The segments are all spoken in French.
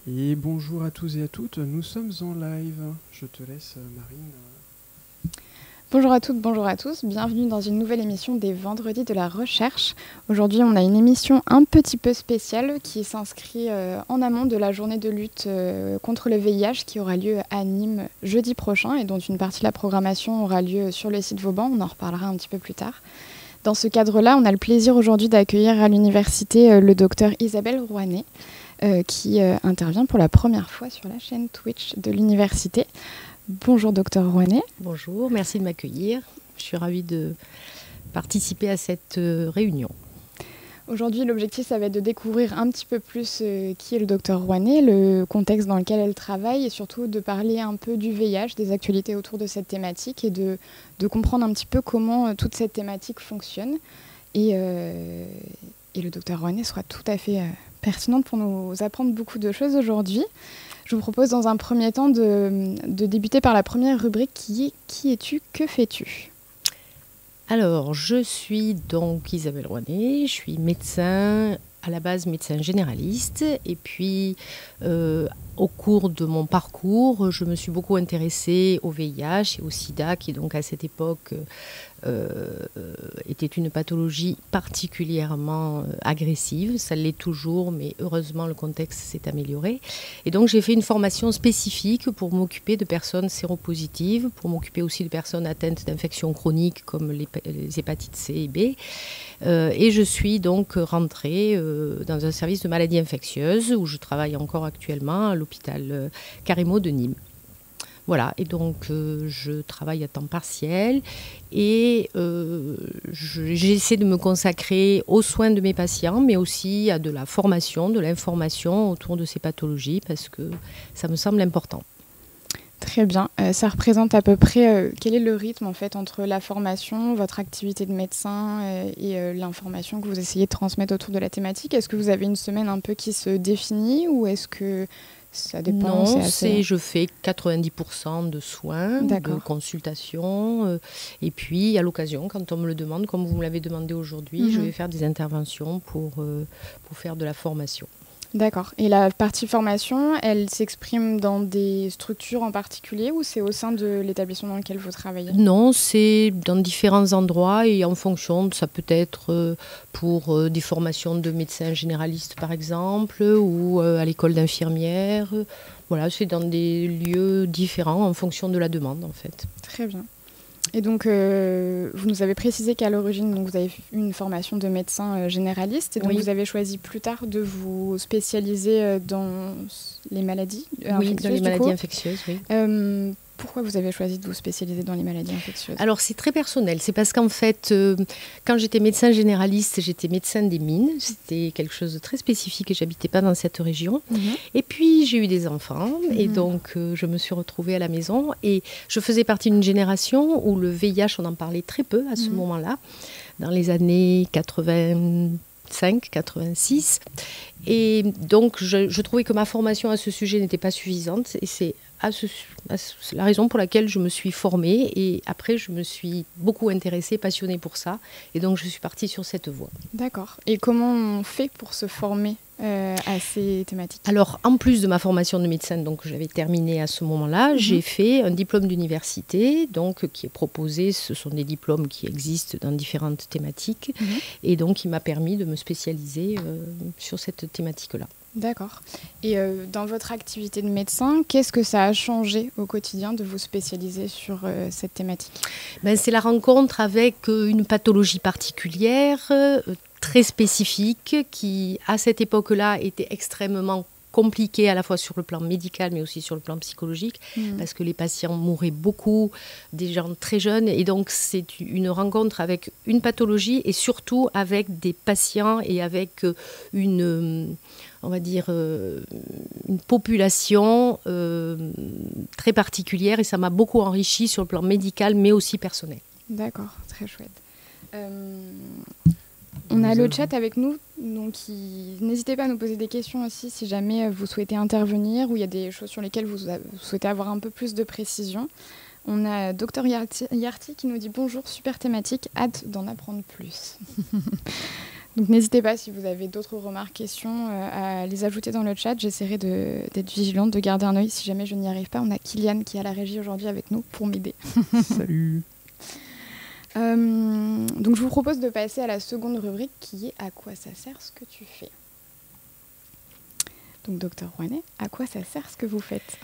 Et bonjour à tous et à toutes, nous sommes en live. Je te laisse, Marine. Bonjour à toutes, bonjour à tous. Bienvenue dans une nouvelle émission des Vendredis de la Recherche. Aujourd'hui, on a une émission un petit peu spéciale qui s'inscrit en amont de la journée de lutte contre le VIH qui aura lieu à Nîmes jeudi prochain et dont une partie de la programmation aura lieu sur le site Vauban. On en reparlera un petit peu plus tard. Dans ce cadre-là, on a le plaisir aujourd'hui d'accueillir à l'université le docteur Isabelle Rouanet qui intervient pour la première fois sur la chaîne Twitch de l'université. Bonjour docteur Rouanet. Bonjour, merci de m'accueillir. Je suis ravie de participer à cette réunion. Aujourd'hui, l'objectif, ça va être de découvrir un petit peu plus qui est le docteur Rouanet, le contexte dans lequel elle travaille et surtout de parler un peu du VIH, des actualités autour de cette thématique et de comprendre un petit peu comment toute cette thématique fonctionne. Et le docteur Rouanet sera tout à fait pertinente pour nous apprendre beaucoup de choses aujourd'hui. Je vous propose dans un premier temps de débuter par la première rubrique qui est « Qui es-tu, que fais-tu » ? Alors, je suis donc Isabelle Rouanet, je suis médecin, à la base médecin généraliste, et puis au cours de mon parcours, je me suis beaucoup intéressée au VIH et au sida, qui donc à cette époque était une pathologie particulièrement agressive. Ça l'est toujours, mais heureusement le contexte s'est amélioré. Et donc j'ai fait une formation spécifique pour m'occuper de personnes séropositives, pour m'occuper aussi de personnes atteintes d'infections chroniques comme les hépatites C et B. Et je suis donc rentrée dans un service de maladies infectieuses où je travaille encore actuellement à l'hôpital Carimo de Nîmes. Voilà, et donc je travaille à temps partiel et j'essaie de me consacrer aux soins de mes patients, mais aussi à de la formation, de l'information autour de ces pathologies parce que ça me semble important. Très bien. Ça représente à peu près quel est le rythme en fait entre la formation, votre activité de médecin et l'information que vous essayez de transmettre autour de la thématique ? Est-ce que vous avez une semaine un peu qui se définit ou est-ce que ça dépend ? Non, je fais 90% de soins, de consultations. Et puis, à l'occasion, quand on me le demande, comme vous me l'avez demandé aujourd'hui, je vais faire des interventions pour faire de la formation. D'accord. Et la partie formation, elle s'exprime dans des structures en particulier ou c'est au sein de l'établissement dans lequel vous travaillez ? Non, c'est dans différents endroits et en fonction, ça peut être pour des formations de médecins généralistes par exemple ou à l'école d'infirmières. Voilà, c'est dans des lieux différents en fonction de la demande en fait. Très bien. Et donc, vous nous avez précisé qu'à l'origine, donc, vous avez eu une formation de médecin généraliste. Et donc, vous avez choisi plus tard de vous spécialiser dans les maladies infectieuses. Oui, dans les maladies infectieuses, oui. Pourquoi vous avez choisi de vous spécialiser dans les maladies infectieuses ? Alors, c'est très personnel. C'est parce qu'en fait, quand j'étais médecin généraliste, j'étais médecin des mines. C'était quelque chose de très spécifique et je n'habitais pas dans cette région. Et puis, j'ai eu des enfants et donc, je me suis retrouvée à la maison. Et je faisais partie d'une génération où le VIH, on en parlait très peu à ce moment-là, dans les années 85, 86. Et donc, je trouvais que ma formation à ce sujet n'était pas suffisante. Et c'est la raison pour laquelle je me suis formée. Et après, je me suis beaucoup intéressée, passionnée pour ça. Et donc, je suis partie sur cette voie. D'accord. Et comment on fait pour se former à ces thématiques ? Alors, en plus de ma formation de médecin, donc j'avais terminé à ce moment-là, j'ai fait un diplôme d'université, donc qui est proposé. Ce sont des diplômes qui existent dans différentes thématiques, et donc qui m'a permis de me spécialiser sur cette thématique-là. D'accord. Et dans votre activité de médecin, qu'est-ce que ça a changé au quotidien de vous spécialiser sur cette thématique ? C'est la rencontre avec une pathologie particulière, très spécifique, qui à cette époque-là était extrêmement compliquée à la fois sur le plan médical mais aussi sur le plan psychologique parce que les patients mouraient beaucoup, des gens très jeunes, et donc c'est une rencontre avec une pathologie et surtout avec des patients et avec on va dire, une population très particulière, et ça m'a beaucoup enrichi sur le plan médical mais aussi personnel. D'accord, très chouette. On a le chat avec nous, donc n'hésitez pas à nous poser des questions aussi si jamais vous souhaitez intervenir ou il y a des choses sur lesquelles vous souhaitez avoir un peu plus de précision. On a Dr Yarty qui nous dit « Bonjour, super thématique, hâte d'en apprendre plus ». Donc n'hésitez pas, si vous avez d'autres remarques, questions, à les ajouter dans le chat. J'essaierai d'être vigilante, de garder un œil si jamais je n'y arrive pas. On a Kylian qui est à la régie aujourd'hui avec nous pour m'aider. Salut. Donc je vous propose de passer à la seconde rubrique qui est « À quoi ça sert ce que tu fais ?» Donc Dr Rouanet, à quoi ça sert ce que vous faites?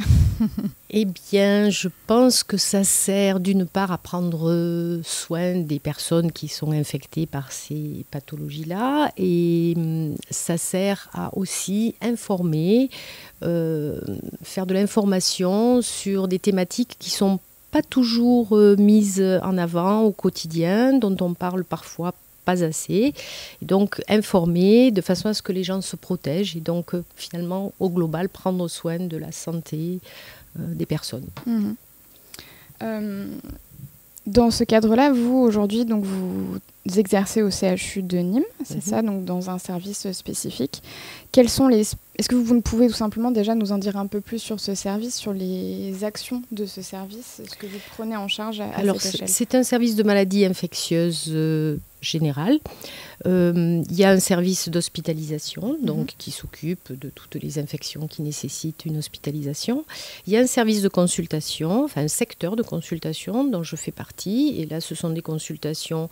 Eh bien, je pense que ça sert d'une part à prendre soin des personnes qui sont infectées par ces pathologies-là, et ça sert à aussi informer, faire de l'information sur des thématiques qui sont pas toujours mises en avant au quotidien, dont on parle parfois pas assez, et donc informer de façon à ce que les gens se protègent et donc finalement au global prendre soin de la santé des personnes. Dans ce cadre-là, vous aujourd'hui donc vous exercez au CHU de Nîmes, c'est ça, donc dans un service spécifique. Quels sont Est-ce que vous pouvez tout simplement déjà nous en dire un peu plus sur ce service, sur les actions de ce service, ce que vous prenez en charge à cette échelle? C'est un service de maladies infectieuses générales. Il y a un service d'hospitalisation donc, qui s'occupe de toutes les infections qui nécessitent une hospitalisation. Il y a un service de consultation, enfin un secteur de consultation dont je fais partie. Et là, ce sont des consultations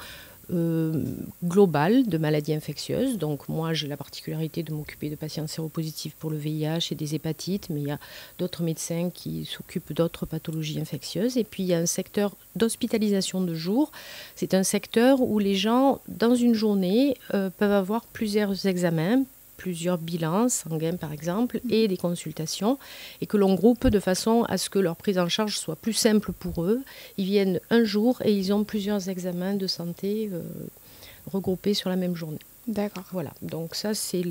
globale de maladies infectieuses. Donc moi, j'ai la particularité de m'occuper de patients séropositifs pour le VIH et des hépatites, mais il y a d'autres médecins qui s'occupent d'autres pathologies infectieuses. Et puis, il y a un secteur d'hospitalisation de jour. C'est un secteur où les gens, dans une journée, peuvent avoir plusieurs examens, plusieurs bilans sanguins par exemple, et des consultations, et que l'on groupe de façon à ce que leur prise en charge soit plus simple pour eux. Ils viennent un jour et ils ont plusieurs examens de santé regroupés sur la même journée. D'accord. Voilà, donc ça c'est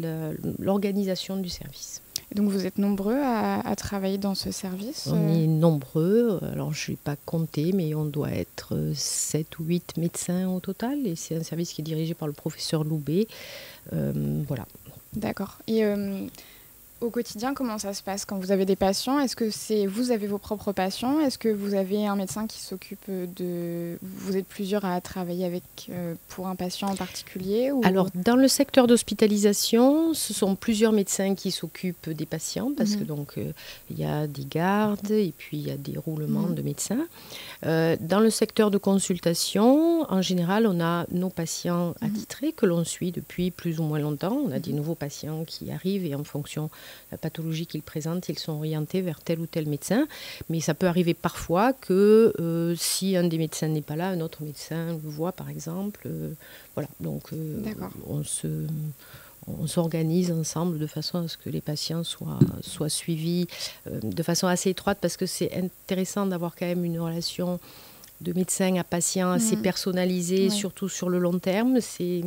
l'organisation du service. Et donc vous êtes nombreux à travailler dans ce service? On est nombreux, alors je ne vais pas compter, mais on doit être 7 ou 8 médecins au total, et c'est un service qui est dirigé par le professeur Loubet. Voilà. D'accord. Et au quotidien, comment ça se passe quand vous avez des patients? Est-ce que vous avez vos propres patients? Est-ce que vous avez un médecin qui s'occupe de... Vous êtes plusieurs à travailler avec pour un patient en particulier ou... Alors, dans le secteur d'hospitalisation, ce sont plusieurs médecins qui s'occupent des patients parce que donc il y a des gardes et puis il y a des roulements de médecins. Dans le secteur de consultation, en général, on a nos patients attitrés que l'on suit depuis plus ou moins longtemps. On a des nouveaux patients qui arrivent et en fonction la pathologie qu'ils présentent, ils sont orientés vers tel ou tel médecin. Mais ça peut arriver parfois que si un des médecins n'est pas là, un autre médecin le voit par exemple. Voilà, donc on s'organise ensemble de façon à ce que les patients soient suivis de façon assez étroite, parce que c'est intéressant d'avoir quand même une relation de médecin à patient assez personnalisée, surtout sur le long terme. C'est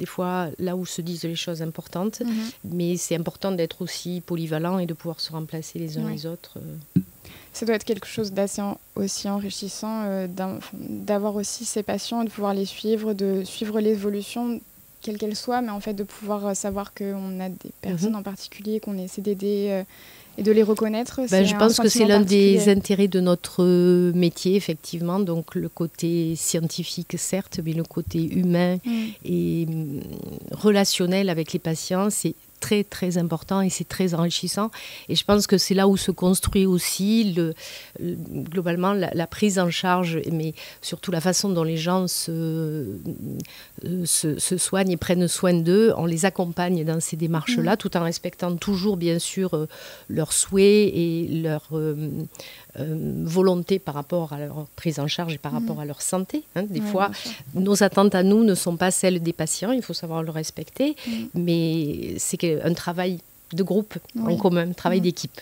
des fois là où se disent les choses importantes, mais c'est important d'être aussi polyvalent et de pouvoir se remplacer les uns les autres. Ça doit être quelque chose d'assez aussi enrichissant d'avoir aussi ces patients et de pouvoir les suivre, de suivre l'évolution quelle qu'elle soit, mais en fait de pouvoir savoir qu'on a des personnes en particulier qu'on essaie d'aider et de les reconnaître. Je pense que c'est l'un des intérêts de notre métier, effectivement. Donc le côté scientifique, certes, mais le côté humain et relationnel avec les patients, c'est très très important et c'est très enrichissant, et je pense que c'est là où se construit aussi globalement la prise en charge, mais surtout la façon dont les gens se soignent et prennent soin d'eux. On les accompagne dans ces démarches-là tout en respectant toujours bien sûr leurs souhaits et leur volonté par rapport à leur prise en charge et par rapport à leur santé. Des fois, nos attentes à nous ne sont pas celles des patients, il faut savoir le respecter, mais c'est un travail de groupe en commun, un travail d'équipe.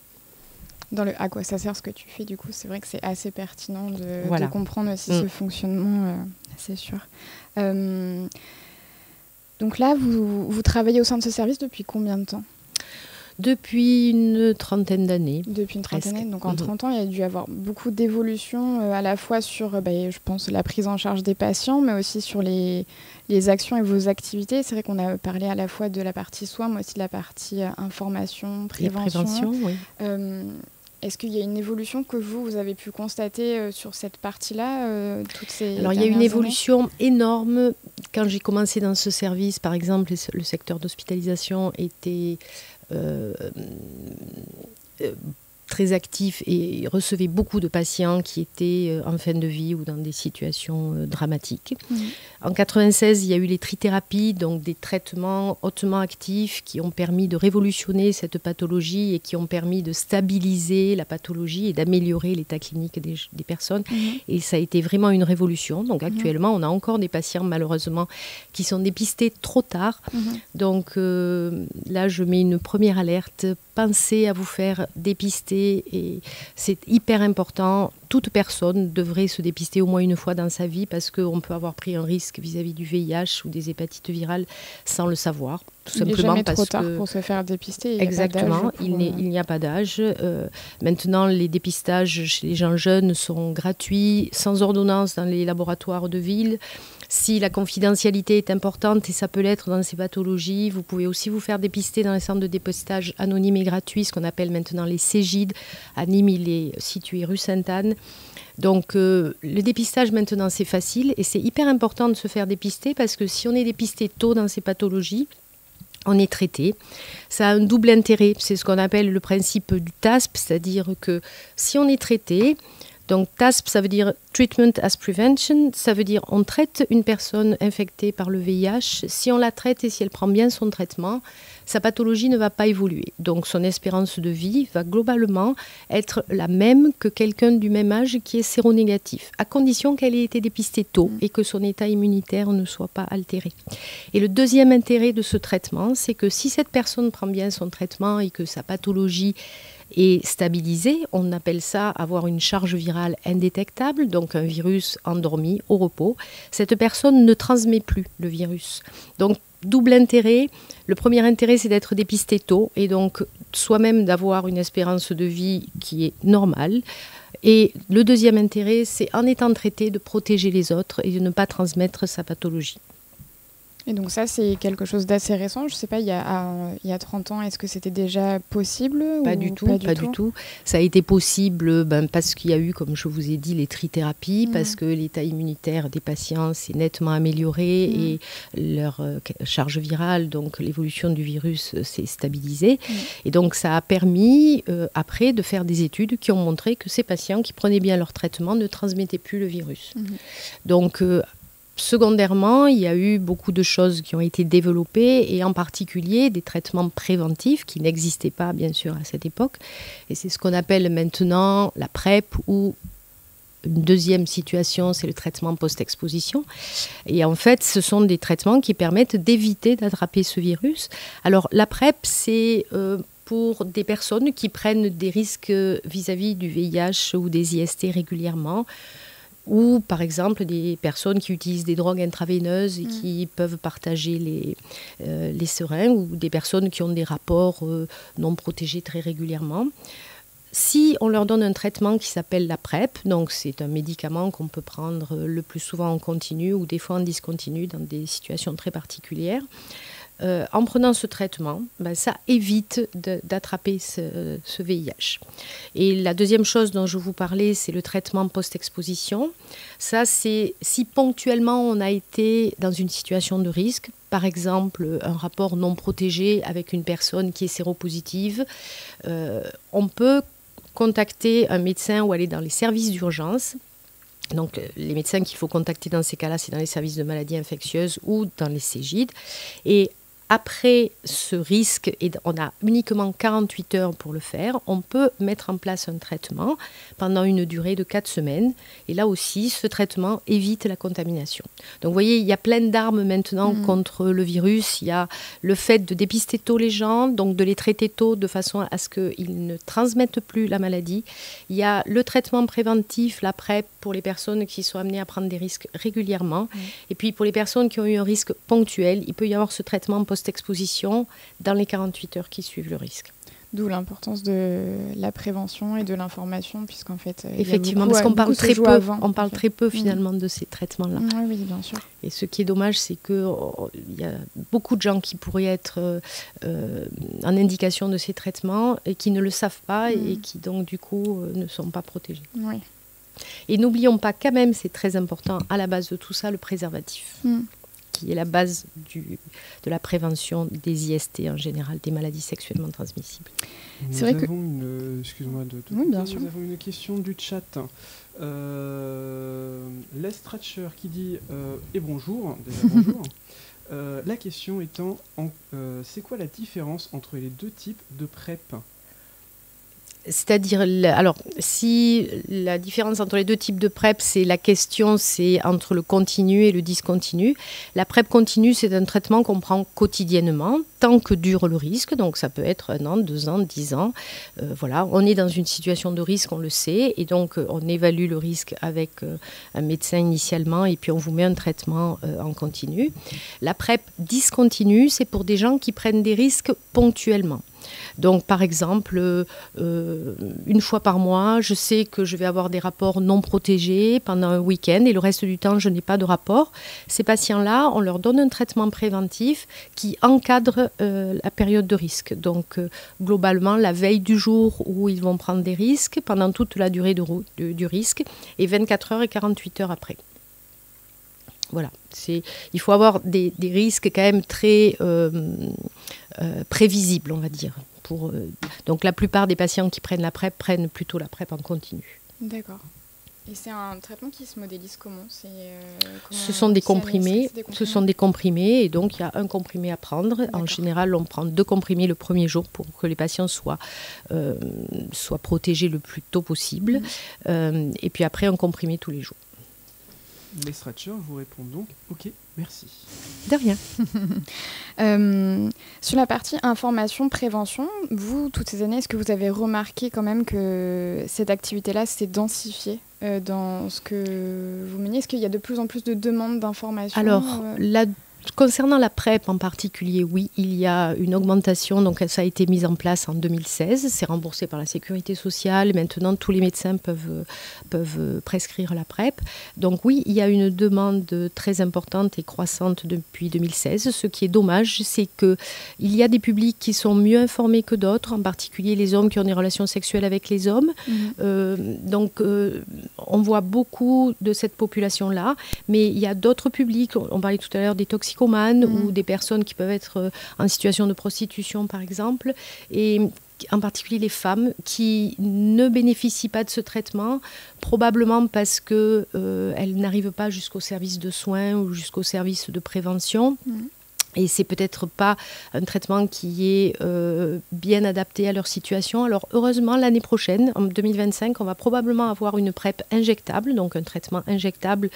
Dans le à quoi ça sert ce que tu fais, du coup, c'est vrai que c'est assez pertinent de comprendre aussi ce fonctionnement, c'est sûr. Donc là, vous travaillez au sein de ce service depuis combien de temps ? Depuis une trentaine d'années. Depuis une trentaine d'années. Donc en 30 ans, il y a dû y avoir beaucoup d'évolutions, à la fois sur, je pense, la prise en charge des patients, mais aussi sur les actions et vos activités. C'est vrai qu'on a parlé à la fois de la partie soins, mais aussi de la partie information, prévention. Oui. Est-ce qu'il y a une évolution que vous avez pu constater sur cette partie-là toutes ces Alors, il y a une évolution énorme. Quand j'ai commencé dans ce service, par exemple, le secteur d'hospitalisation était très actif et recevait beaucoup de patients qui étaient en fin de vie ou dans des situations dramatiques. En 1996, il y a eu les trithérapies, donc des traitements hautement actifs qui ont permis de révolutionner cette pathologie et qui ont permis de stabiliser la pathologie et d'améliorer l'état clinique des personnes. Et ça a été vraiment une révolution. Donc actuellement, on a encore des patients malheureusement qui sont dépistés trop tard. Donc là, je mets une première alerte. Pensez à vous faire dépister et c'est hyper important. Toute personne devrait se dépister au moins une fois dans sa vie parce qu'on peut avoir pris un risque vis-à-vis du VIH ou des hépatites virales sans le savoir. Tout simplement il n'est jamais parce trop tard pour se faire dépister. Exactement, il n'y a pas d'âge. Maintenant, les dépistages chez les gens jeunes sont gratuits, sans ordonnance dans les laboratoires de ville. Si la confidentialité est importante, et ça peut l'être dans ces pathologies, vous pouvez aussi vous faire dépister dans les centres de dépistage anonymes et gratuits, ce qu'on appelle maintenant les CEGID. À Nîmes, il est situé rue Sainte-Anne. Donc le dépistage maintenant c'est facile et c'est hyper important de se faire dépister parce que si on est dépisté tôt dans ces pathologies, on est traité. Ça a un double intérêt, c'est ce qu'on appelle le principe du TASP, c'est-à-dire que si on est traité, donc TASP ça veut dire Treatment as Prevention, ça veut dire on traite une personne infectée par le VIH, si on la traite et si elle prend bien son traitement, sa pathologie ne va pas évoluer. Donc son espérance de vie va globalement être la même que quelqu'un du même âge qui est séronégatif, à condition qu'elle ait été dépistée tôt et que son état immunitaire ne soit pas altéré. Et le deuxième intérêt de ce traitement, c'est que si cette personne prend bien son traitement et que sa pathologie est stabilisée, on appelle ça avoir une charge virale indétectable, donc un virus endormi au repos, cette personne ne transmet plus le virus. Donc double intérêt. Le premier intérêt, c'est d'être dépisté tôt et donc soi-même d'avoir une espérance de vie qui est normale. Et le deuxième intérêt, c'est en étant traité de protéger les autres et de ne pas transmettre sa pathologie. Et donc ça, c'est quelque chose d'assez récent. Je ne sais pas, il y a 30 ans, est-ce que c'était déjà possible Pas du tout. Ça a été possible parce qu'il y a eu, comme je vous ai dit, les trithérapies, parce que l'état immunitaire des patients s'est nettement amélioré et leur charge virale, donc l'évolution du virus, s'est stabilisée. Et donc ça a permis, après, de faire des études qui ont montré que ces patients qui prenaient bien leur traitement ne transmettaient plus le virus. Donc secondairement, il y a eu beaucoup de choses qui ont été développées et en particulier des traitements préventifs qui n'existaient pas bien sûr à cette époque. Et c'est ce qu'on appelle maintenant la PrEP ou une deuxième situation, c'est le traitement post-exposition. Et en fait, ce sont des traitements qui permettent d'éviter d'attraper ce virus. Alors la PrEP, c'est pour des personnes qui prennent des risques vis-à-vis du VIH ou des IST régulièrement, ou par exemple des personnes qui utilisent des drogues intraveineuses et qui peuvent partager les seringues, ou des personnes qui ont des rapports non protégés très régulièrement. Si on leur donne un traitement qui s'appelle la PrEP, donc c'est un médicament qu'on peut prendre le plus souvent en continu ou des fois en discontinu dans des situations très particulières, en prenant ce traitement, ça évite d'attraper ce VIH. Et la deuxième chose dont je vous parlais, c'est le traitement post-exposition. Ça, c'est si ponctuellement on a été dans une situation de risque, par exemple un rapport non protégé avec une personne qui est séropositive, on peut contacter un médecin ou aller dans les services d'urgence. Donc les médecins qu'il faut contacter dans ces cas-là, c'est dans les services de maladies infectieuses ou dans les CEGID. Et après ce risque, et on a uniquement 48 heures pour le faire, on peut mettre en place un traitement pendant une durée de 4 semaines. Et là aussi, ce traitement évite la contamination. Donc vous voyez, il y a plein d'armes maintenant contre le virus. Il y a le fait de dépister tôt les gens, donc de les traiter tôt de façon à ce qu'ils ne transmettent plus la maladie. Il y a le traitement préventif, la PrEP, pour les personnes qui sont amenées à prendre des risques régulièrement. Et puis pour les personnes qui ont eu un risque ponctuel, il peut y avoir ce traitement post-exposition dans les 48 heures qui suivent le risque. D'où l'importance de la prévention et de l'information, puisqu'en fait, effectivement, parce qu'on parle très peu, très peu finalement de ces traitements-là. Oui, bien sûr. Et ce qui est dommage, c'est qu'il y a beaucoup de gens qui pourraient être en indication de ces traitements et qui ne le savent pas et qui donc du coup ne sont pas protégés. Oui. Et n'oublions pas quand même, c'est très important, à la base de tout ça, le préservatif. Qui est la base de la prévention des IST en général, des maladies sexuellement transmissibles. Nous avons une question du chat. Les Stratcher qui dit et bonjour, déjà bonjour. La question étant, c'est quoi la différence entre les deux types de PrEP ? C'est-à-dire, alors, si la différence entre les deux types de PrEP, c'est entre le continu et le discontinu. La PrEP continue, c'est un traitement qu'on prend quotidiennement, tant que dure le risque. Donc, ça peut être 1 an, 2 ans, 10 ans. Voilà, on est dans une situation de risque, on le sait. Et donc, on évalue le risque avec un médecin initialement. Et puis, on vous met un traitement en continu. La PrEP discontinue, c'est pour des gens qui prennent des risques ponctuellement. Donc, par exemple, une fois par mois, je sais que je vais avoir des rapports non protégés pendant un week-end et le reste du temps, je n'ai pas de rapport. Ces patients-là, on leur donne un traitement préventif qui encadre la période de risque. Donc, globalement, la veille du jour où ils vont prendre des risques, pendant toute la durée du risque, et 24 heures et 48 heures après. Voilà, il faut avoir des risques quand même très prévisibles, on va dire. Donc la plupart des patients qui prennent la PrEP prennent plutôt la PrEP en continu. D'accord. Et c'est un traitement qui se modélise comment ? Ce sont des comprimés. Ce sont des comprimés et donc il y a un comprimé à prendre. D'accord. En général, on prend 2 comprimés le premier jour pour que les patients soient protégés le plus tôt possible. Et puis après, un comprimé tous les jours. Les Stratcher vous répondent donc « Ok, merci ». De rien. Sur la partie information, prévention, vous, toutes ces années, est-ce que vous avez remarqué quand même que cette activité-là s'est densifiée dans ce que vous meniez ? Est-ce qu'il y a de plus en plus de demandes d'informations ? Alors, concernant la PrEP en particulier, oui, il y a une augmentation. Donc, ça a été mis en place en 2016. C'est remboursé par la Sécurité sociale. Maintenant, tous les médecins peuvent prescrire la PrEP. Donc, oui, il y a une demande très importante et croissante depuis 2016. Ce qui est dommage, c'est qu'il y a des publics qui sont mieux informés que d'autres, en particulier les hommes qui ont des relations sexuelles avec les hommes. Donc, on voit beaucoup de cette population-là. Mais il y a d'autres publics. On parlait tout à l'heure des toxicomanes ou des personnes qui peuvent être en situation de prostitution, par exemple, et en particulier les femmes qui ne bénéficient pas de ce traitement, probablement parce qu'elles n'arrivent pas jusqu'au service de soins ou jusqu'au service de prévention. Et c'est peut-être pas un traitement qui est bien adapté à leur situation. Alors heureusement, l'année prochaine, en 2025, on va probablement avoir une PrEP injectable, donc un traitement injectable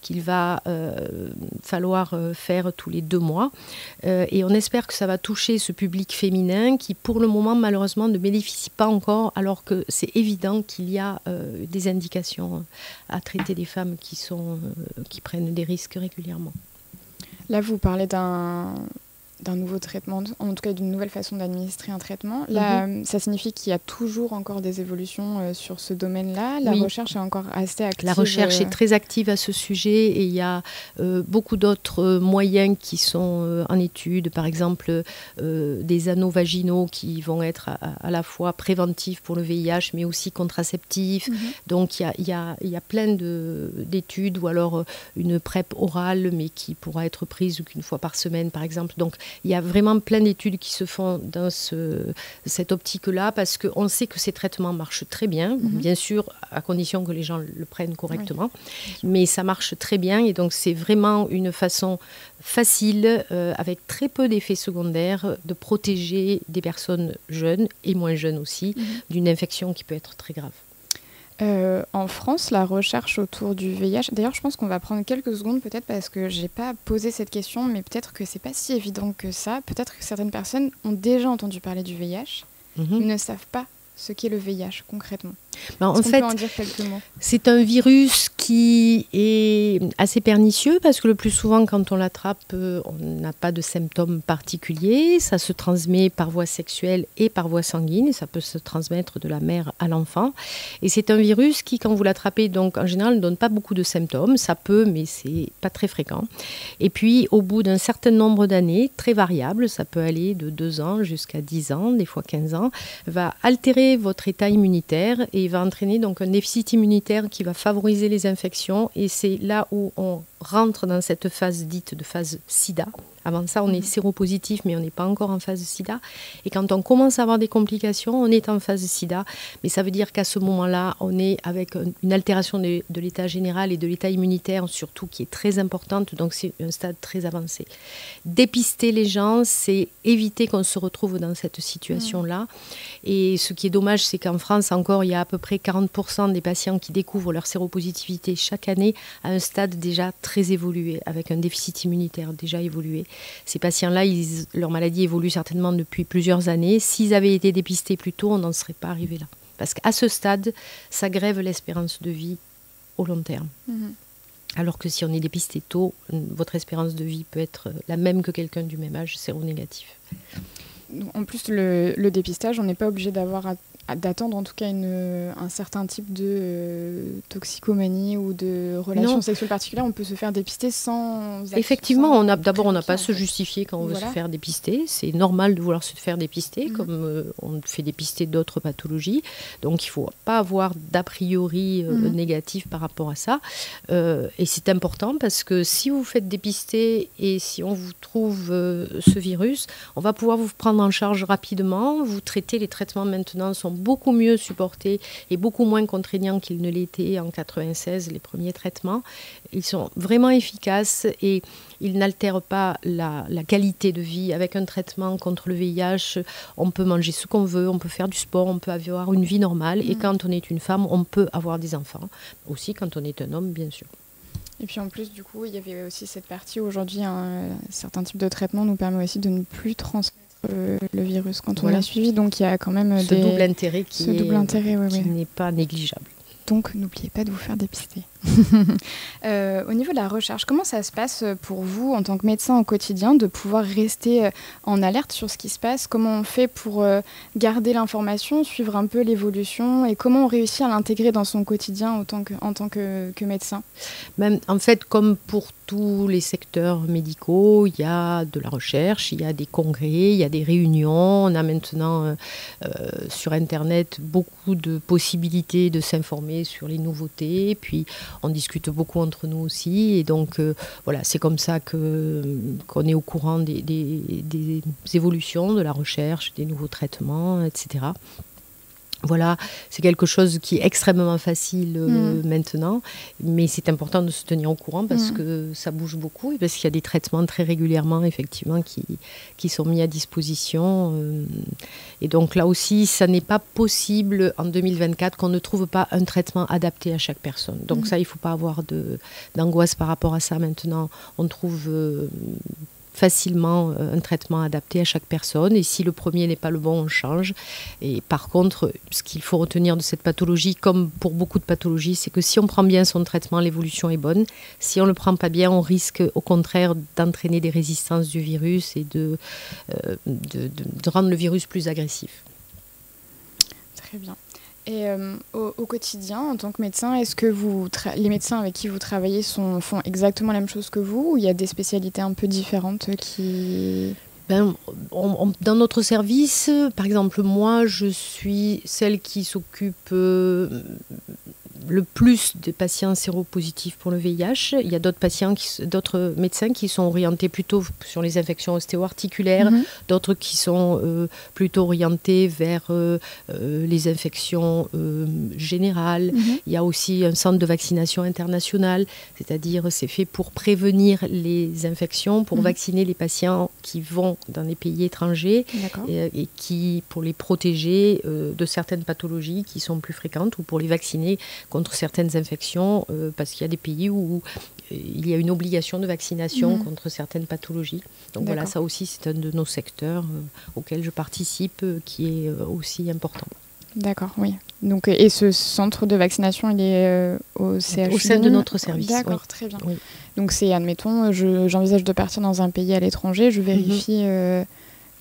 qu'il va falloir faire tous les 2 mois. Et on espère que ça va toucher ce public féminin qui, pour le moment, malheureusement, ne bénéficie pas encore, alors que c'est évident qu'il y a des indications à traiter des femmes qui prennent des risques régulièrement. Là, vous parlez d'un nouveau traitement, en tout cas d'une nouvelle façon d'administrer un traitement. Là, ça signifie qu'il y a toujours encore des évolutions sur ce domaine-là. La recherche est encore assez active. La recherche est très active à ce sujet et il y a beaucoup d'autres moyens qui sont en étude. Par exemple, des anneaux vaginaux qui vont être à la fois préventifs pour le VIH, mais aussi contraceptifs. Donc, il y a plein d'études, ou alors une PrEP orale, mais qui pourra être prise qu'une fois par semaine, par exemple. Donc, il y a vraiment plein d'études qui se font dans cette optique-là, parce qu'on sait que ces traitements marchent très bien, bien sûr, à condition que les gens le prennent correctement, mais ça marche très bien, et donc c'est vraiment une façon facile, avec très peu d'effets secondaires, de protéger des personnes jeunes, et moins jeunes aussi, d'une infection qui peut être très grave. En France, la recherche autour du VIH, d'ailleurs je pense qu'on va prendre quelques secondes peut-être parce que j'ai pas posé cette question, mais peut-être que c'est pas si évident que ça. Peut-être que certaines personnes ont déjà entendu parler du VIH, mais ne savent pas ce qu'est le VIH concrètement. En Est-ce qu'on fait, peut en dire quelques mots? c'est un virus qui est assez pernicieux parce que le plus souvent, quand on l'attrape, on n'a pas de symptômes particuliers. Ça se transmet par voie sexuelle et par voie sanguine. Et ça peut se transmettre de la mère à l'enfant. Et c'est un virus qui, quand vous l'attrapez, donc en général, ne donne pas beaucoup de symptômes. Ça peut, mais c'est pas très fréquent. Et puis, au bout d'un certain nombre d'années, très variable, ça peut aller de 2 ans jusqu'à 10 ans, des fois 15 ans, va altérer votre état immunitaire et va entraîner donc un déficit immunitaire qui va favoriser les infections. Et c'est là où on rentre dans cette phase dite de phase sida. Avant ça, on est séropositif, mais on n'est pas encore en phase sida. Et quand on commence à avoir des complications, on est en phase sida. Mais ça veut dire qu'à ce moment-là, on est avec une altération de l'état général et de l'état immunitaire, surtout, qui est très importante. Donc, c'est un stade très avancé. Dépister les gens, c'est éviter qu'on se retrouve dans cette situation-là. Et ce qui est dommage, c'est qu'en France, encore, il y a à peu près 40% des patients qui découvrent leur séropositivité chaque année à un stade déjà très évolué, avec un déficit immunitaire déjà évolué. Ces patients-là, leur maladie évolue certainement depuis plusieurs années. S'ils avaient été dépistés plus tôt, on n'en serait pas arrivé là. Parce qu'à ce stade, ça grève l'espérance de vie au long terme. Alors que si on est dépisté tôt, votre espérance de vie peut être la même que quelqu'un du même âge, séronégatif. En plus, le dépistage, on n'est pas obligé d'attendre en tout cas un certain type de toxicomanie ou de relation sexuelle particulière. On peut se faire dépister sans... Effectivement, on n'a pas à se justifier quand on veut se faire dépister. C'est normal de vouloir se faire dépister, comme on fait dépister d'autres pathologies. Donc il ne faut pas avoir d'a priori négatif par rapport à ça. Et c'est important parce que si vous vous faites dépister et si on vous trouve ce virus, on va pouvoir vous prendre en charge rapidement, vous traiter. Les traitements maintenant sont beaucoup mieux supportés et beaucoup moins contraignants qu'ils ne l'étaient en 96, les premiers traitements. Ils sont vraiment efficaces et ils n'altèrent pas la qualité de vie. Avec un traitement contre le VIH, on peut manger ce qu'on veut, on peut faire du sport, on peut avoir une vie normale. Et quand on est une femme, on peut avoir des enfants. Aussi quand on est un homme, bien sûr. Et puis en plus, du coup, il y avait aussi cette partie où aujourd'hui, certains types de traitements nous permettent aussi de ne plus transmettre le virus quand on l'a suivi. Donc il y a quand même ce double intérêt qui n'est pas négligeable. Donc n'oubliez pas de vous faire dépister. Au niveau de la recherche, comment ça se passe pour vous en tant que médecin au quotidien de pouvoir rester en alerte sur ce qui se passe? Comment on fait pour garder l'information, suivre un peu l'évolution et comment on réussit à l'intégrer dans son quotidien en tant que médecin? Même, en fait, comme pour tous les secteurs médicaux, il y a de la recherche, il y a des congrès, il y a des réunions. On a maintenant sur Internet beaucoup de possibilités de s'informer sur les nouveautés. Puis on discute beaucoup entre nous aussi. Et donc, voilà, c'est comme ça qu'on est au courant des évolutions de la recherche, des nouveaux traitements, etc. Voilà, c'est quelque chose qui est extrêmement facile maintenant, mais c'est important de se tenir au courant parce que ça bouge beaucoup et parce qu'il y a des traitements très régulièrement, effectivement, qui sont mis à disposition. Et donc là aussi, ça n'est pas possible en 2024 qu'on ne trouve pas un traitement adapté à chaque personne. Donc ça, il ne faut pas avoir d'angoisse par rapport à ça maintenant. On trouve... facilement un traitement adapté à chaque personne et si le premier n'est pas le bon, on change. Et par contre, ce qu'il faut retenir de cette pathologie, comme pour beaucoup de pathologies, c'est que si on prend bien son traitement, l'évolution est bonne. Si on ne le prend pas bien, on risque au contraire d'entraîner des résistances du virus et de rendre le virus plus agressif. Très bien. Et au quotidien, en tant que médecin, est-ce que les médecins avec qui vous travaillez font exactement la même chose que vous ou il y a des spécialités un peu différentes qui... Dans notre service, par exemple, moi, je suis celle qui s'occupe le plus de patients séropositifs pour le VIH. Il y a d'autres médecins qui sont orientés plutôt sur les infections ostéo-articulaires, d'autres qui sont plutôt orientés vers les infections générales. Il y a aussi un centre de vaccination international, c'est-à-dire c'est fait pour prévenir les infections, pour vacciner les patients qui vont dans les pays étrangers et qui, pour les protéger de certaines pathologies qui sont plus fréquentes ou pour les vacciner contre certaines infections parce qu'il y a des pays où il y a une obligation de vaccination contre certaines pathologies. Donc voilà, ça aussi c'est un de nos secteurs auxquels je participe qui est aussi important. D'accord, oui. Donc, et ce centre de vaccination, il est au CHU Au sein de notre service. D'accord, oui. très bien. Oui. Donc c'est, admettons, j'envisage de partir dans un pays à l'étranger, je vérifie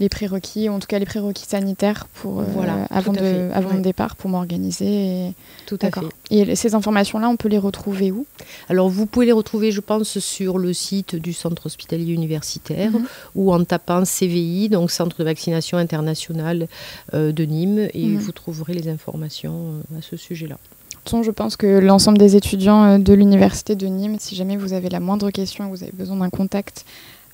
les prérequis, en tout cas les prérequis sanitaires pour, avant le départ, pour m'organiser. Tout à fait. Et ces informations-là, on peut les retrouver où? Alors vous pouvez les retrouver, je pense, sur le site du centre hospitalier universitaire ou en tapant CVI, donc Centre de vaccination international de Nîmes, et vous trouverez les informations à ce sujet-là. Je pense que l'ensemble des étudiants de l'université de Nîmes, si jamais vous avez la moindre question et que vous avez besoin d'un contact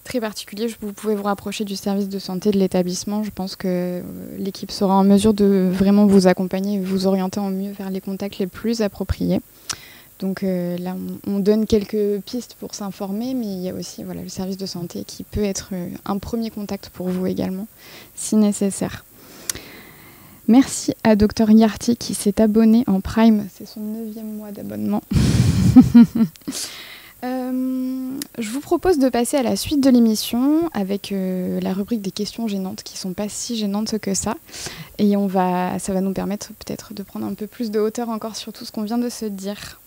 très particulier, vous pouvez vous rapprocher du service de santé de l'établissement. Je pense que l'équipe sera en mesure de vraiment vous accompagner et vous orienter en mieux vers les contacts les plus appropriés. Donc là, on donne quelques pistes pour s'informer, mais il y a aussi le service de santé qui peut être un premier contact pour vous également, si nécessaire. Merci à Dr Yarty qui s'est abonné en Prime. C'est son 9e mois d'abonnement. Je vous propose de passer à la suite de l'émission avec la rubrique des questions gênantes qui ne sont pas si gênantes que ça. Et ça va nous permettre peut-être de prendre un peu plus de hauteur encore sur tout ce qu'on vient de se dire.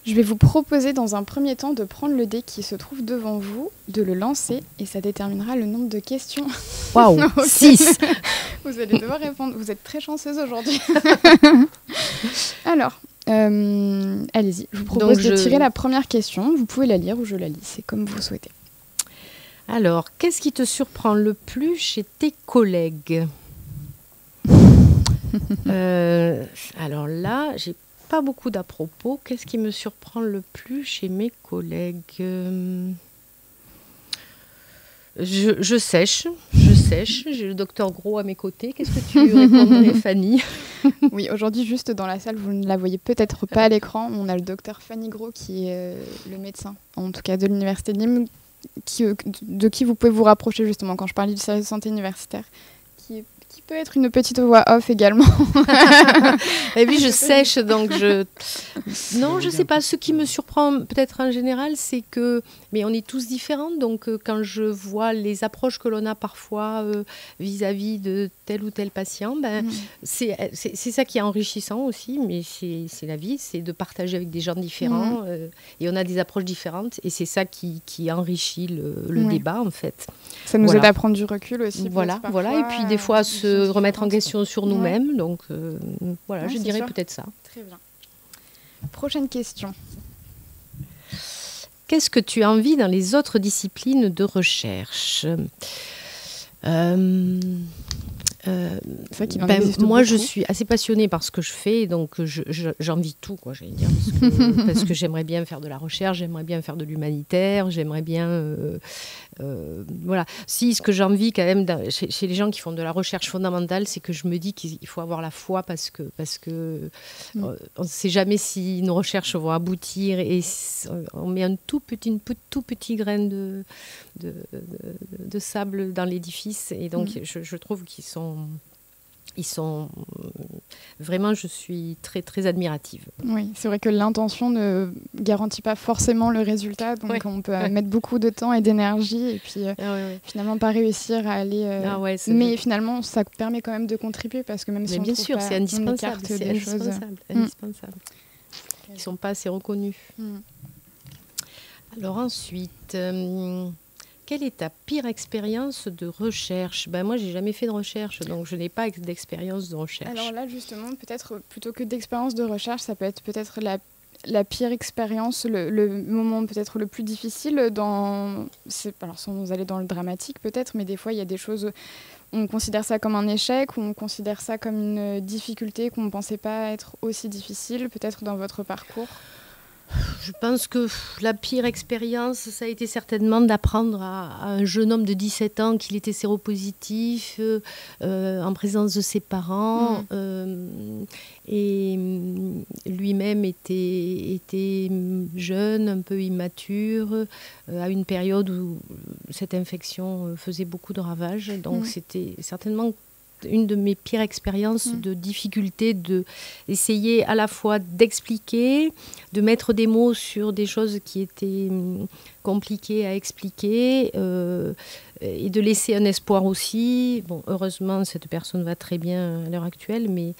Je vais vous proposer dans un premier temps de prendre le dé qui se trouve devant vous, de le lancer et ça déterminera le nombre de questions. Waouh, 6. Vous allez devoir répondre. Vous êtes très chanceuse aujourd'hui. Alors, allez-y. Je vous propose de tirer la première question. Vous pouvez la lire ou je la lis. C'est comme vous souhaitez. Alors, qu'est-ce qui te surprend le plus chez tes collègues? Alors là, j'ai pas beaucoup d'à propos. Qu'est-ce qui me surprend le plus chez mes collègues? Je sèche. J'ai le docteur Gros à mes côtés. Qu'est-ce que tu répondrais, Fanny? Oui, aujourd'hui, juste dans la salle, vous ne la voyez peut-être pas à l'écran. On a le docteur Fanny Gros qui est le médecin, en tout cas de l'université de Nîmes, de qui vous pouvez vous rapprocher justement quand je parlais du service de santé universitaire, qui peut être une petite voix off également. Et oui, je sèche, donc Non, je sais pas. Ce qui me surprend peut-être en général, c'est que... Mais on est tous différents, donc quand je vois les approches que l'on a parfois vis-à-vis de tel ou tel patient, c'est ça qui est enrichissant aussi, mais c'est la vie, c'est de partager avec des gens différents, et on a des approches différentes, et c'est ça qui enrichit le débat, en fait. Ça nous aide à prendre du recul aussi. Voilà, et puis des fois se remettre en question sur nous-mêmes. Donc je dirais peut-être ça. Très bien. Prochaine question. Qu'est-ce que tu envies dans les autres disciplines de recherche? C'est vrai qu'il en existe moi, beaucoup. je suis assez passionnée par ce que je fais, donc j'envie tout, quoi, j'allais dire, parce que j'aimerais bien faire de la recherche, j'aimerais bien faire de l'humanitaire, j'aimerais bien... voilà. Si ce que j'envie quand même chez les gens qui font de la recherche fondamentale, c'est que je me dis qu'il faut avoir la foi parce que on ne sait jamais si nos recherches vont aboutir, et on met une tout petit grain de sable dans l'édifice, et donc je trouve qu'ils sont vraiment, je suis très très admirative. Oui, c'est vrai que l'intention ne garantit pas forcément le résultat, donc on peut mettre beaucoup de temps et d'énergie et puis finalement pas réussir à aller. Mais finalement, ça permet quand même de contribuer parce que même si on bien trouve sûr, pas, c'est indispensable, on écarte des choses. Indispensable. Ils ne sont pas assez reconnus. Alors ensuite. Quelle est ta pire expérience de recherche? Moi, j'ai jamais fait de recherche, donc je n'ai pas d'expérience de recherche. Alors là, justement, peut-être plutôt que d'expérience de recherche, ça peut être peut-être la pire expérience, le moment peut-être le plus difficile alors sans aller dans le dramatique peut-être, mais des fois, il y a des choses, on considère ça comme un échec, ou on considère ça comme une difficulté qu'on ne pensait pas être aussi difficile, peut-être dans votre parcours. Je pense que la pire expérience, ça a été certainement d'apprendre à un jeune homme de 17 ans qu'il était séropositif en présence de ses parents. Et lui-même était jeune, un peu immature, à une période où cette infection faisait beaucoup de ravages. Donc c'était certainement une de mes pires expériences de difficulté d'essayer à la fois d'expliquer, de mettre des mots sur des choses qui étaient compliquées à expliquer et de laisser un espoir aussi. Bon, heureusement, cette personne va très bien à l'heure actuelle, mais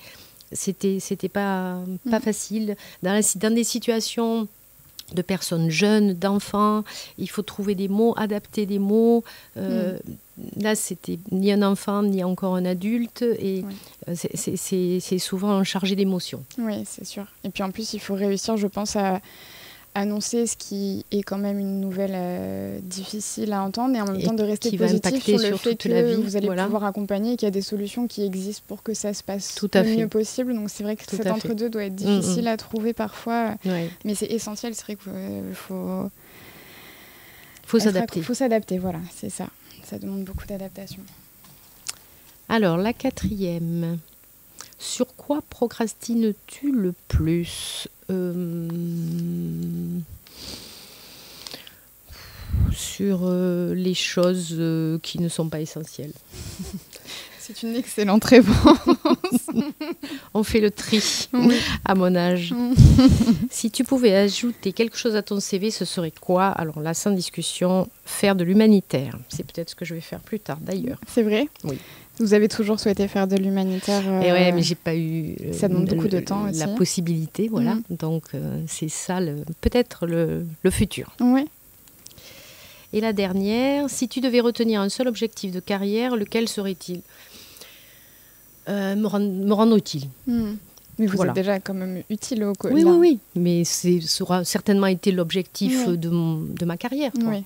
c'était pas facile. Dans des situations de personnes jeunes, d'enfants, il faut trouver des mots, adapter des mots. Là, c'était ni un enfant, ni encore un adulte, et c'est souvent chargé d'émotions. Oui, c'est sûr. Et puis en plus, il faut réussir, je pense, à annoncer ce qui est quand même une nouvelle difficile à entendre, et en même temps de rester positif sur le fait que vous allez pouvoir accompagner et qu'il y a des solutions qui existent pour que ça se passe le mieux possible. Donc c'est vrai que cet entre-deux doit être difficile à trouver parfois, mais c'est essentiel. C'est vrai qu'il faut s'adapter. Il faut s'adapter, voilà, c'est ça. Ça demande beaucoup d'adaptation. Alors, la 4e. Sur quoi procrastines-tu le plus ? Sur les choses qui ne sont pas essentielles. C'est une excellente réponse. On fait le tri à mon âge. Si tu pouvais ajouter quelque chose à ton CV, ce serait quoi ? Alors là, sans discussion, faire de l'humanitaire. C'est peut-être ce que je vais faire plus tard, d'ailleurs. C'est vrai ? Oui. Vous avez toujours souhaité faire de l'humanitaire Et ouais, mais j'ai pas eu ça demande beaucoup de temps aussi. La possibilité, voilà. Donc c'est ça peut-être le futur. Oui. Et la dernière, si tu devais retenir un seul objectif de carrière, lequel serait-il ? Me rendre utile. Mais vous êtes déjà quand même utile au quotidien. Oui, mais ça aura certainement été l'objectif de ma carrière. Oui.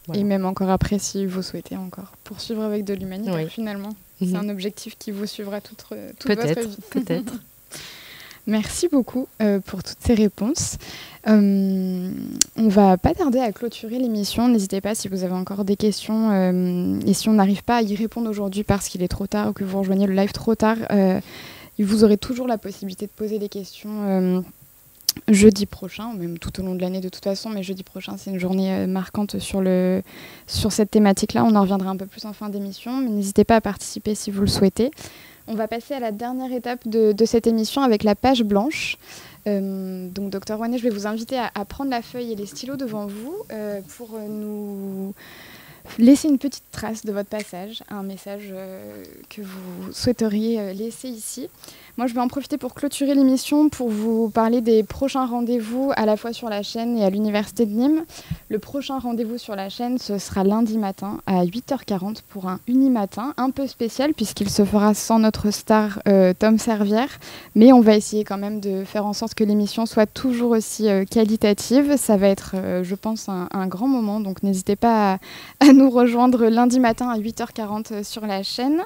Voilà. Et même encore après, si vous souhaitez encore poursuivre avec de l'humanitaire, finalement. C'est un objectif qui vous suivra toute votre vie. Peut-être. Merci beaucoup pour toutes ces réponses. On va pas tarder à clôturer l'émission. N'hésitez pas si vous avez encore des questions. Et si on n'arrive pas à y répondre aujourd'hui parce qu'il est trop tard ou que vous rejoignez le live trop tard, vous aurez toujours la possibilité de poser des questions jeudi prochain, ou même tout au long de l'année de toute façon. Mais jeudi prochain, c'est une journée marquante sur cette thématique-là. On en reviendra un peu plus en fin d'émission. Mais n'hésitez pas à participer si vous le souhaitez. On va passer à la dernière étape de cette émission avec la page blanche. Donc, Dr Ouannet, je vais vous inviter à prendre la feuille et les stylos devant vous pour nous laisser une petite trace de votre passage, un message que vous souhaiteriez laisser ici. Moi, je vais en profiter pour clôturer l'émission pour vous parler des prochains rendez-vous à la fois sur la chaîne et à l'Université de Nîmes. Le prochain rendez-vous sur la chaîne, ce sera lundi matin à 8h40 pour un Unimatin un peu spécial puisqu'il se fera sans notre star Tom Servière. Mais on va essayer quand même de faire en sorte que l'émission soit toujours aussi qualitative. Ça va être, je pense, un grand moment. Donc n'hésitez pas à nous rejoindre lundi matin à 8h40 sur la chaîne.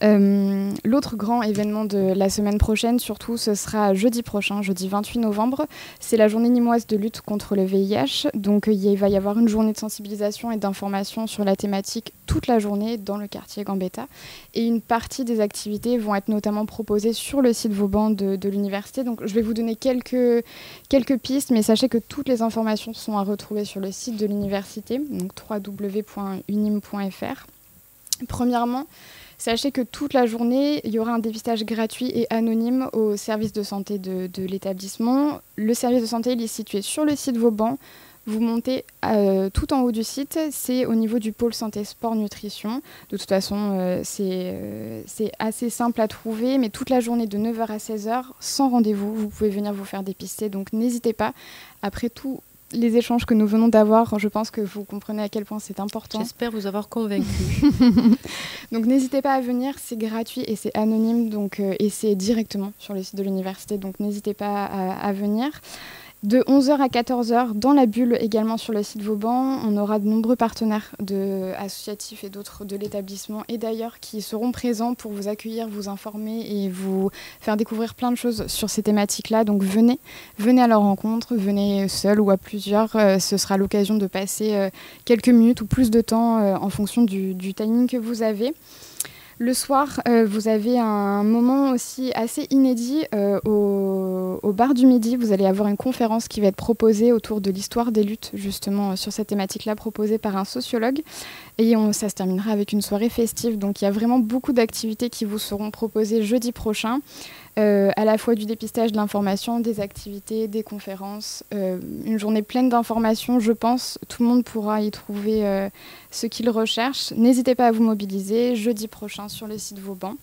L'autre grand événement de la semaine prochaine, surtout, ce sera jeudi prochain, jeudi 28 novembre. C'est la journée nîmoise de lutte contre le VIH. Donc, il va y avoir une journée de sensibilisation et d'information sur la thématique toute la journée dans le quartier Gambetta. Et une partie des activités vont être notamment proposées sur le site Vauban de l'université. Donc, je vais vous donner quelques pistes, mais sachez que toutes les informations sont à retrouver sur le site de l'université, donc www.unim.fr. Premièrement, sachez que toute la journée, il y aura un dépistage gratuit et anonyme au service de santé de l'établissement. Le service de santé, il est situé sur le site Vauban. Vous montez tout en haut du site, c'est au niveau du pôle santé sport nutrition. De toute façon, c'est assez simple à trouver, mais toute la journée de 9h à 16h, sans rendez-vous, vous pouvez venir vous faire dépister. Donc n'hésitez pas. Après tout, les échanges que nous venons d'avoir, je pense que vous comprenez à quel point c'est important. J'espère vous avoir convaincu. Donc n'hésitez pas à venir, c'est gratuit et c'est anonyme, et c'est directement sur le site de l'université, donc n'hésitez pas à venir. De 11h à 14h, dans la bulle également sur le site Vauban, on aura de nombreux partenaires associatifs et d'autres de l'établissement et d'ailleurs qui seront présents pour vous accueillir, vous informer et vous faire découvrir plein de choses sur ces thématiques-là. Donc venez à leur rencontre, venez seul ou à plusieurs. Ce sera l'occasion de passer quelques minutes ou plus de temps en fonction du timing que vous avez. Le soir, vous avez un moment aussi assez inédit au au bar du Midi, vous allez avoir une conférence qui va être proposée autour de l'histoire des luttes, justement sur cette thématique-là, proposée par un sociologue. Et ça se terminera avec une soirée festive. Donc il y a vraiment beaucoup d'activités qui vous seront proposées jeudi prochain, à la fois du dépistage, de l'information, des activités, des conférences. Une journée pleine d'informations, je pense. Tout le monde pourra y trouver ce qu'il recherche. N'hésitez pas à vous mobiliser jeudi prochain sur le site Vauban.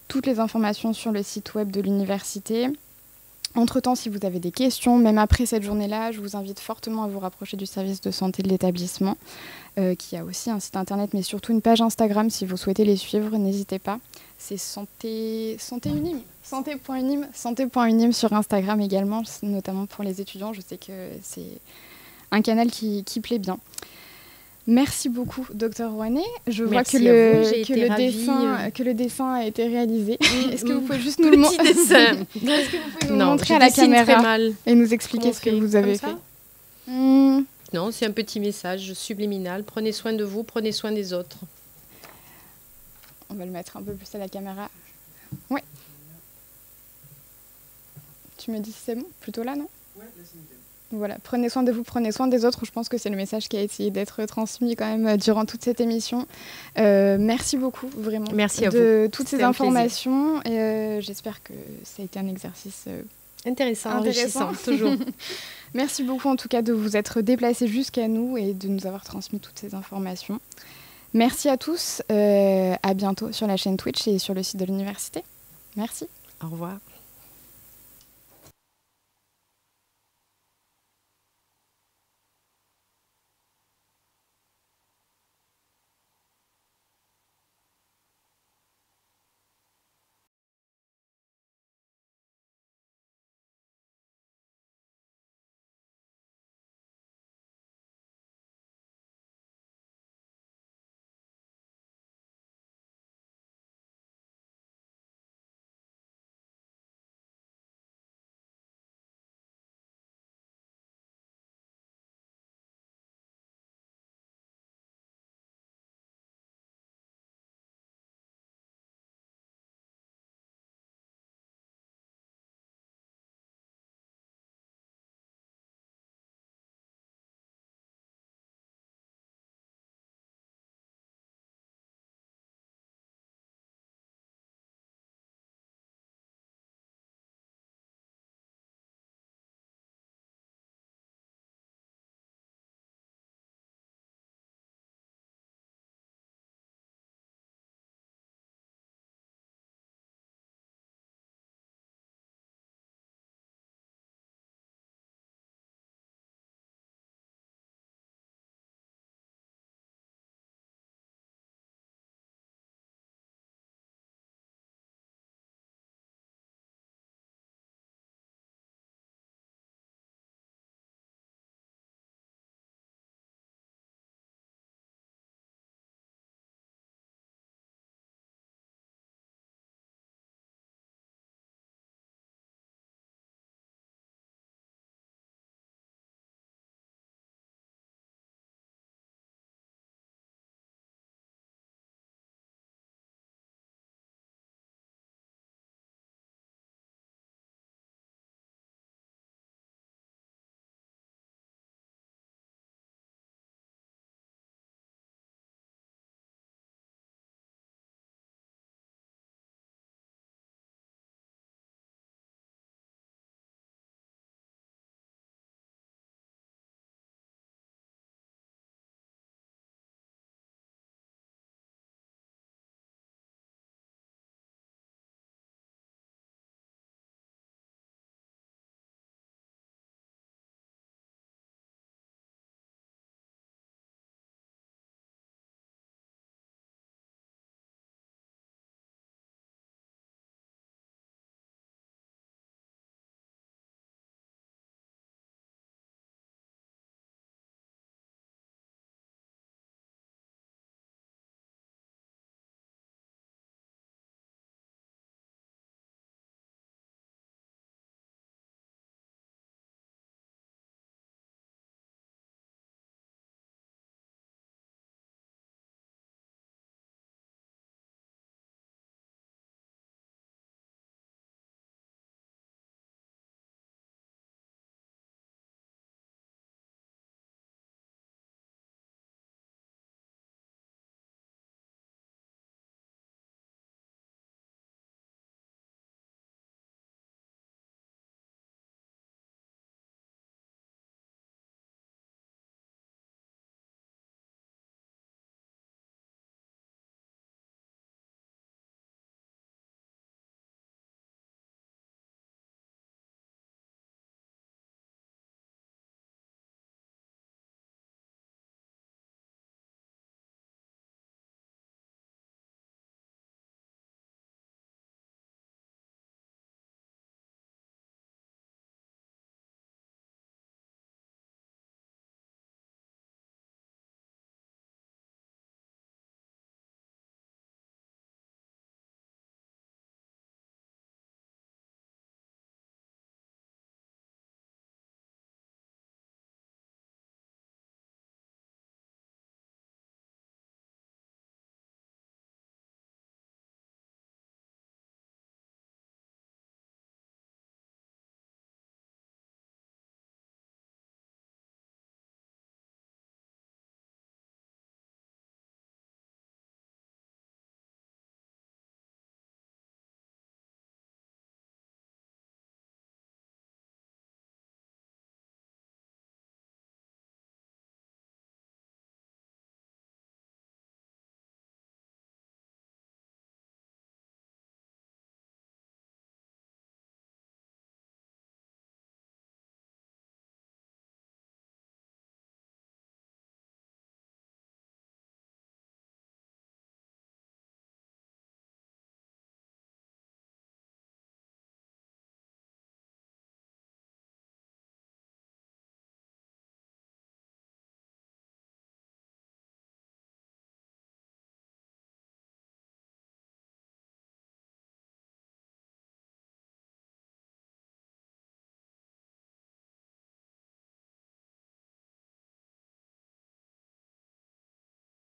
Toutes les informations sur le site web de l'université. Entre-temps, si vous avez des questions, même après cette journée-là, je vous invite fortement à vous rapprocher du service de santé de l'établissement, qui a aussi un site internet, mais surtout une page Instagram si vous souhaitez les suivre, n'hésitez pas. C'est santé.unim sur Instagram également, notamment pour les étudiants. Je sais que c'est un canal qui plaît bien. Merci beaucoup, Dr Rouanet. Je vois que le dessin a été réalisé. Est-ce que vous pouvez juste nous le montrer à la caméra et nous expliquer ce que vous avez fait? Non, c'est un petit message subliminal. Prenez soin de vous, prenez soin des autres. On va le mettre un peu plus à la caméra. Ouais. Tu me dis si c'est bon? Plutôt là, non? Ouais, là c'est nickel. Voilà, prenez soin de vous, prenez soin des autres. Je pense que c'est le message qui a essayé d'être transmis quand même durant toute cette émission. Merci beaucoup, vraiment. Merci à vous. De toutes ces informations. J'espère que ça a été un exercice intéressant, enrichissant, toujours. Merci beaucoup en tout cas de vous être déplacés jusqu'à nous et de nous avoir transmis toutes ces informations. Merci à tous. À bientôt sur la chaîne Twitch et sur le site de l'université. Merci. Au revoir.